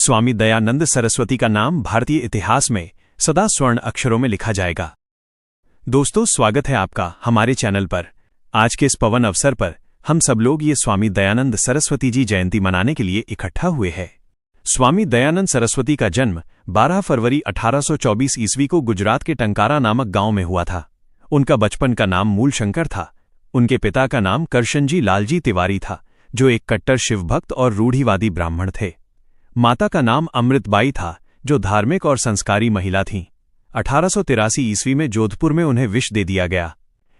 स्वामी दयानंद सरस्वती का नाम भारतीय इतिहास में सदा स्वर्ण अक्षरों में लिखा जाएगा। दोस्तों, स्वागत है आपका हमारे चैनल पर। आज के इस पवन अवसर पर हम सब लोग ये स्वामी दयानंद सरस्वती जी जयंती मनाने के लिए इकट्ठा हुए हैं। स्वामी दयानंद सरस्वती का जन्म 12 फरवरी 1824 ईस्वी को गुजरात के टंकारा नामक गांव में हुआ था। उनका बचपन का नाम मूलशंकर था। उनके पिता का नाम करशनजी लालजी तिवारी था, जो एक कट्टर शिवभक्त और रूढ़िवादी ब्राह्मण थे। माता का नाम अमृतबाई था, जो धार्मिक और संस्कारी महिला थीं। 1883 ईस्वी में जोधपुर में उन्हें विष दे दिया गया।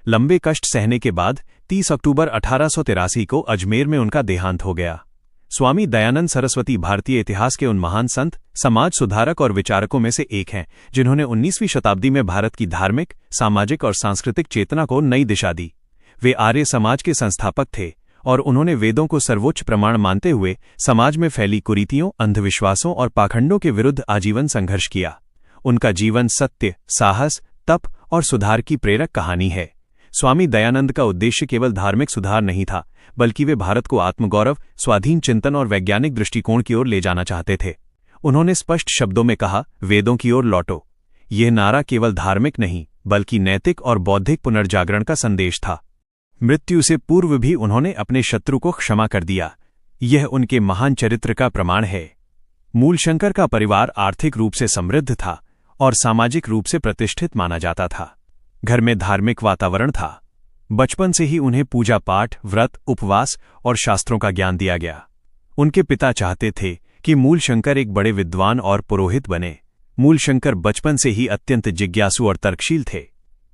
लंबे कष्ट सहने के बाद 30 अक्टूबर 1883 को अजमेर में उनका देहांत हो गया। स्वामी दयानंद सरस्वती भारतीय इतिहास के उन महान संत, समाज सुधारक और विचारकों में से एक हैं, जिन्होंने 19वीं शताब्दी में भारत की धार्मिक, सामाजिक और सांस्कृतिक चेतना को नई दिशा दी। वे आर्य समाज के संस्थापक थे और उन्होंने वेदों को सर्वोच्च प्रमाण मानते हुए समाज में फैली कुरीतियों, अंधविश्वासों और पाखंडों के विरुद्ध आजीवन संघर्ष किया। उनका जीवन सत्य, साहस, तप और सुधार की प्रेरक कहानी है। स्वामी दयानंद का उद्देश्य केवल धार्मिक सुधार नहीं था, बल्कि वे भारत को आत्मगौरव, स्वाधीन चिंतन और वैज्ञानिक दृष्टिकोण की ओर ले जाना चाहते थे। उन्होंने स्पष्ट शब्दों में कहा, वेदों की ओर लौटो। यह नारा केवल धार्मिक नहीं, बल्कि नैतिक और बौद्धिक पुनर्जागरण का संदेश था। मृत्यु से पूर्व भी उन्होंने अपने शत्रु को क्षमा कर दिया। यह उनके महान चरित्र का प्रमाण है। मूलशंकर का परिवार आर्थिक रूप से समृद्ध था और सामाजिक रूप से प्रतिष्ठित माना जाता था। घर में धार्मिक वातावरण था। बचपन से ही उन्हें पूजा पाठ, व्रत, उपवास और शास्त्रों का ज्ञान दिया गया। उनके पिता चाहते थे कि मूलशंकर एक बड़े विद्वान और पुरोहित बने। मूलशंकर बचपन से ही अत्यंत जिज्ञासु और तर्कशील थे।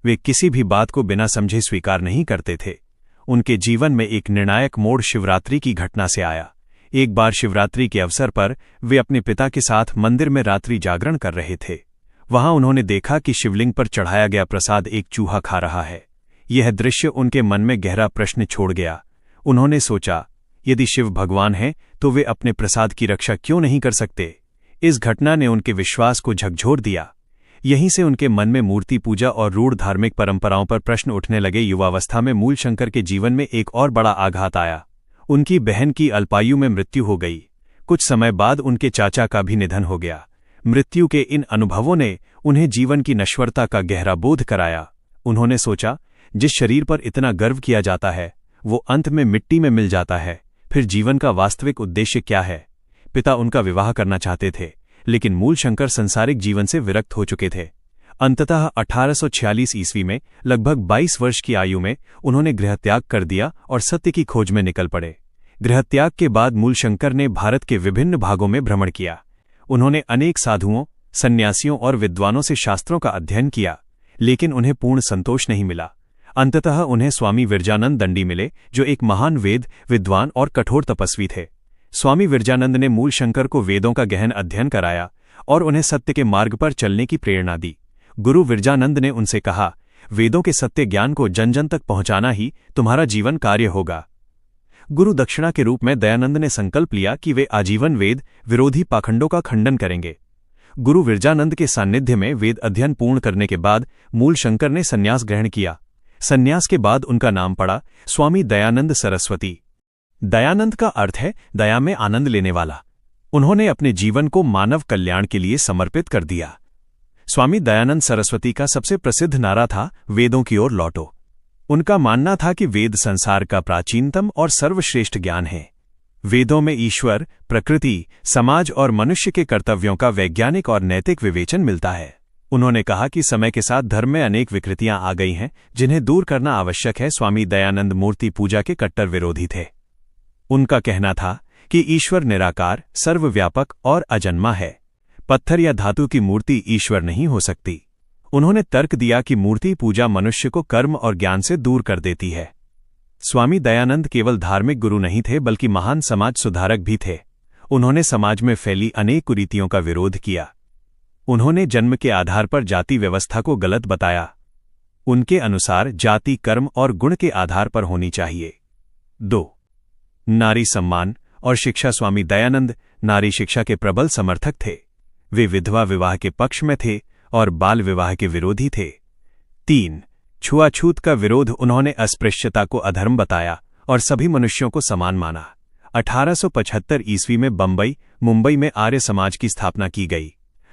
वे किसी भी बात को बिना समझे स्वीकार नहीं करते थे। उनके जीवन में एक निर्णायक मोड़ शिवरात्रि की घटना से आया। एक बार शिवरात्रि के अवसर पर वे अपने पिता के साथ मंदिर में रात्रि जागरण कर रहे थे। वहां उन्होंने देखा कि शिवलिंग पर चढ़ाया गया प्रसाद एक चूहा खा रहा है। यह दृश्य उनके मन में गहरा प्रश्न छोड़ गया। उन्होंने सोचा, यदि शिव भगवान हैं तो वे अपने प्रसाद की रक्षा क्यों नहीं कर सकते। इस घटना ने उनके विश्वास को झकझोर दिया। यहीं से उनके मन में मूर्ति पूजा और रूढ़ धार्मिक परंपराओं पर प्रश्न उठने लगे। युवावस्था में मूलशंकर के जीवन में एक और बड़ा आघात आया। उनकी बहन की अल्पायु में मृत्यु हो गई। कुछ समय बाद उनके चाचा का भी निधन हो गया। मृत्यु के इन अनुभवों ने उन्हें जीवन की नश्वरता का गहरा बोध कराया। उन्होंने सोचा, जिस शरीर पर इतना गर्व किया जाता है वो अंत में मिट्टी में मिल जाता है, फिर जीवन का वास्तविक उद्देश्य क्या है। पिता उनका विवाह करना चाहते थे, लेकिन मूलशंकर संसारिक जीवन से विरक्त हो चुके थे। अंततः 1846 ईस्वी में लगभग 22 वर्ष की आयु में उन्होंने गृहत्याग कर दिया और सत्य की खोज में निकल पड़े। गृहत्याग के बाद मूलशंकर ने भारत के विभिन्न भागों में भ्रमण किया। उन्होंने अनेक साधुओं, सन्यासियों और विद्वानों से शास्त्रों का अध्ययन किया, लेकिन उन्हें पूर्ण संतोष नहीं मिला। अंततः उन्हें स्वामी विरजानंद दंडी मिले, जो एक महान वेद विद्वान और कठोर तपस्वी थे। स्वामी विरजानंद ने मूलशंकर को वेदों का गहन अध्ययन कराया और उन्हें सत्य के मार्ग पर चलने की प्रेरणा दी। गुरु विरजानंद ने उनसे कहा, वेदों के सत्य ज्ञान को जन जन तक पहुंचाना ही तुम्हारा जीवन कार्य होगा। गुरु दक्षिणा के रूप में दयानंद ने संकल्प लिया कि वे आजीवन वेद विरोधी पाखंडों का खंडन करेंगे। गुरु विरजानंद के सान्निध्य में वेद अध्ययन पूर्ण करने के बाद मूलशंकर ने संन्यास ग्रहण किया। संन्यास के बाद उनका नाम पड़ा स्वामी दयानंद सरस्वती। दयानंद का अर्थ है दया में आनंद लेने वाला। उन्होंने अपने जीवन को मानव कल्याण के लिए समर्पित कर दिया। स्वामी दयानंद सरस्वती का सबसे प्रसिद्ध नारा था, वेदों की ओर लौटो। उनका मानना था कि वेद संसार का प्राचीनतम और सर्वश्रेष्ठ ज्ञान है। वेदों में ईश्वर, प्रकृति, समाज और मनुष्य के कर्तव्यों का वैज्ञानिक और नैतिक विवेचन मिलता है। उन्होंने कहा कि समय के साथ धर्म में अनेक विकृतियां आ गई हैं, जिन्हें दूर करना आवश्यक है। स्वामी दयानंद मूर्ति पूजा के कट्टर विरोधी थे। उनका कहना था कि ईश्वर निराकार, सर्वव्यापक और अजन्मा है। पत्थर या धातु की मूर्ति ईश्वर नहीं हो सकती। उन्होंने तर्क दिया कि मूर्ति पूजा मनुष्य को कर्म और ज्ञान से दूर कर देती है। स्वामी दयानंद केवल धार्मिक गुरु नहीं थे, बल्कि महान समाज सुधारक भी थे। उन्होंने समाज में फैली अनेक कुरीतियों का विरोध किया। उन्होंने जन्म के आधार पर जाति व्यवस्था को गलत बताया। उनके अनुसार जाति कर्म और गुण के आधार पर होनी चाहिए। 2. नारी सम्मान और शिक्षा। स्वामी दयानंद नारी शिक्षा के प्रबल समर्थक थे। वे विधवा विवाह के पक्ष में थे और बाल विवाह के विरोधी थे। 3. छुआछूत का विरोध। उन्होंने अस्पृश्यता को अधर्म बताया और सभी मनुष्यों को समान माना। 1875 ईस्वी में बंबई मुंबई में आर्य समाज की स्थापना की गई।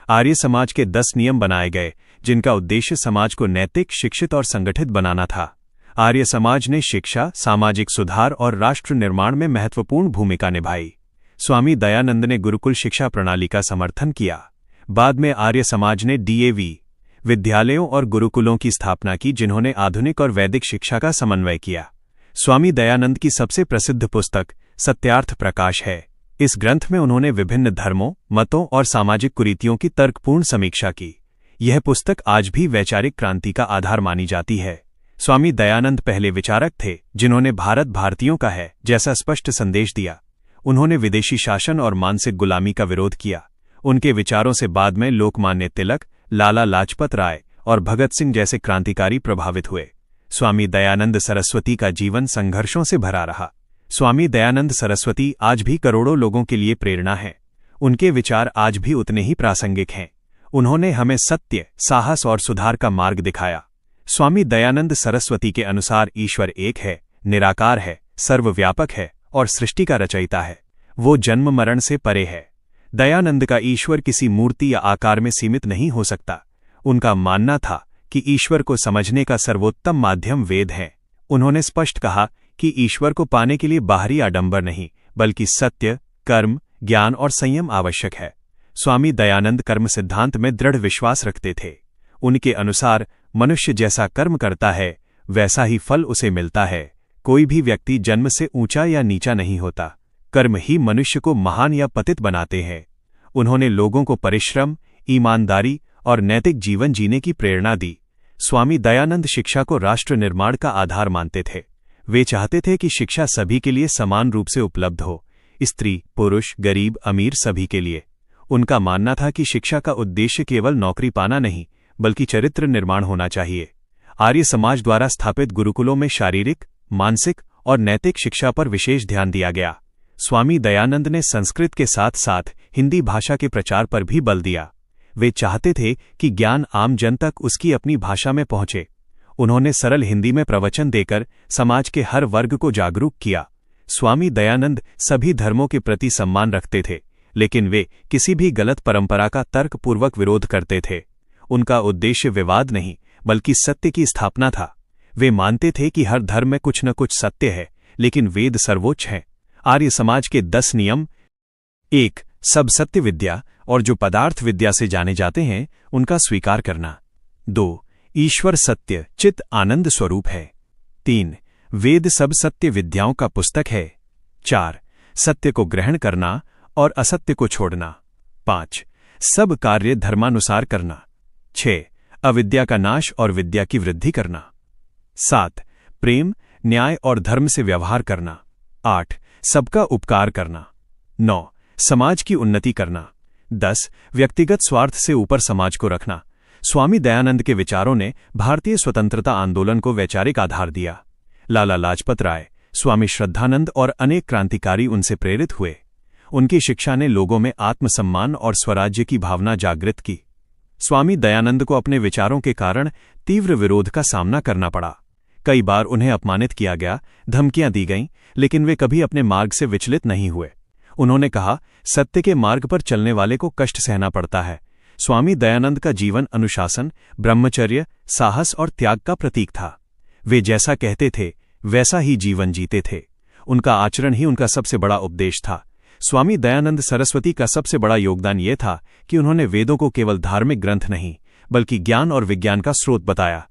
आर्य समाज के 10 नियम बनाए गए, जिनका उद्देश्य समाज को नैतिक, शिक्षित और संगठित बनाना था। आर्य समाज ने शिक्षा, सामाजिक सुधार और राष्ट्र निर्माण में महत्वपूर्ण भूमिका निभाई। स्वामी दयानंद ने गुरुकुल शिक्षा प्रणाली का समर्थन किया। बाद में आर्य समाज ने डीएवी विद्यालयों और गुरुकुलों की स्थापना की, जिन्होंने आधुनिक और वैदिक शिक्षा का समन्वय किया। स्वामी दयानंद की सबसे प्रसिद्ध पुस्तक सत्यार्थ प्रकाश है। इस ग्रंथ में उन्होंने विभिन्न धर्मों, मतों और सामाजिक कुरीतियों की तर्कपूर्ण समीक्षा की। यह पुस्तक आज भी वैचारिक क्रांति का आधार मानी जाती है। स्वामी दयानंद पहले विचारक थे जिन्होंने भारत भारतीयों का है जैसा स्पष्ट संदेश दिया। उन्होंने विदेशी शासन और मानसिक गुलामी का विरोध किया। उनके विचारों से बाद में लोकमान्य तिलक, लाला लाजपत राय और भगत सिंह जैसे क्रांतिकारी प्रभावित हुए। स्वामी दयानंद सरस्वती का जीवन संघर्षों से भरा रहा। स्वामी दयानंद सरस्वती आज भी करोड़ों लोगों के लिए प्रेरणा है। उनके विचार आज भी उतने ही प्रासंगिक हैं। उन्होंने हमें सत्य, साहस और सुधार का मार्ग दिखाया। स्वामी दयानंद सरस्वती के अनुसार ईश्वर एक है, निराकार है, सर्वव्यापक है और सृष्टि का रचयिता है। वो जन्म मरण से परे है। दयानंद का ईश्वर किसी मूर्ति या आकार में सीमित नहीं हो सकता। उनका मानना था कि ईश्वर को समझने का सर्वोत्तम माध्यम वेद है। उन्होंने स्पष्ट कहा कि ईश्वर को पाने के लिए बाहरी आडंबर नहीं, बल्कि सत्य, कर्म, ज्ञान और संयम आवश्यक है। स्वामी दयानंद कर्म सिद्धांत में दृढ़ विश्वास रखते थे। उनके अनुसार मनुष्य जैसा कर्म करता है, वैसा ही फल उसे मिलता है। कोई भी व्यक्ति जन्म से ऊंचा या नीचा नहीं होता। कर्म ही मनुष्य को महान या पतित बनाते हैं। उन्होंने लोगों को परिश्रम, ईमानदारी और नैतिक जीवन जीने की प्रेरणा दी। स्वामी दयानंद शिक्षा को राष्ट्र निर्माण का आधार मानते थे। वे चाहते थे कि शिक्षा सभी के लिए समान रूप से उपलब्ध हो, स्त्री, पुरुष, गरीब, अमीर, सभी के लिए। उनका मानना था कि शिक्षा का उद्देश्य केवल नौकरी पाना नहीं, बल्कि चरित्र निर्माण होना चाहिए। आर्य समाज द्वारा स्थापित गुरुकुलों में शारीरिक, मानसिक और नैतिक शिक्षा पर विशेष ध्यान दिया गया। स्वामी दयानंद ने संस्कृत के साथ साथ हिंदी भाषा के प्रचार पर भी बल दिया। वे चाहते थे कि ज्ञान आम जन तक उसकी अपनी भाषा में पहुंचे। उन्होंने सरल हिंदी में प्रवचन देकर समाज के हर वर्ग को जागरूक किया। स्वामी दयानंद सभी धर्मों के प्रति सम्मान रखते थे, लेकिन वे किसी भी गलत परंपरा का तर्कपूर्वक विरोध करते थे। उनका उद्देश्य विवाद नहीं, बल्कि सत्य की स्थापना था। वे मानते थे कि हर धर्म में कुछ न कुछ सत्य है, लेकिन वेद सर्वोच्च है। आर्य समाज के 10 नियम: 1. सब सत्य विद्या और जो पदार्थ विद्या से जाने जाते हैं उनका स्वीकार करना। 2. ईश्वर सत्य, चित आनंद स्वरूप है। 3. वेद सब सत्य विद्याओं का पुस्तक है। 4. सत्य को ग्रहण करना और असत्य को छोड़ना। 5. सब कार्य धर्मानुसार करना। 6. अविद्या का नाश और विद्या की वृद्धि करना। 7. प्रेम, न्याय और धर्म से व्यवहार करना। 8. सबका उपकार करना। 9. समाज की उन्नति करना। 10. व्यक्तिगत स्वार्थ से ऊपर समाज को रखना। स्वामी दयानंद के विचारों ने भारतीय स्वतंत्रता आंदोलन को वैचारिक आधार दिया। लाला लाजपत राय, स्वामी श्रद्धानंद और अनेक क्रांतिकारी उनसे प्रेरित हुए। उनकी शिक्षा ने लोगों में आत्मसम्मान और स्वराज्य की भावना जागृत की। स्वामी दयानंद को अपने विचारों के कारण तीव्र विरोध का सामना करना पड़ा। कई बार उन्हें अपमानित किया गया, धमकियां दी गईं, लेकिन वे कभी अपने मार्ग से विचलित नहीं हुए। उन्होंने कहा, सत्य के मार्ग पर चलने वाले को कष्ट सहना पड़ता है। स्वामी दयानंद का जीवन अनुशासन, ब्रह्मचर्य, साहस और त्याग का प्रतीक था। वे जैसा कहते थे वैसा ही जीवन जीते थे। उनका आचरण ही उनका सबसे बड़ा उपदेश था। स्वामी दयानंद सरस्वती का सबसे बड़ा योगदान ये था कि उन्होंने वेदों को केवल धार्मिक ग्रंथ नहीं, बल्कि ज्ञान और विज्ञान का स्रोत बताया।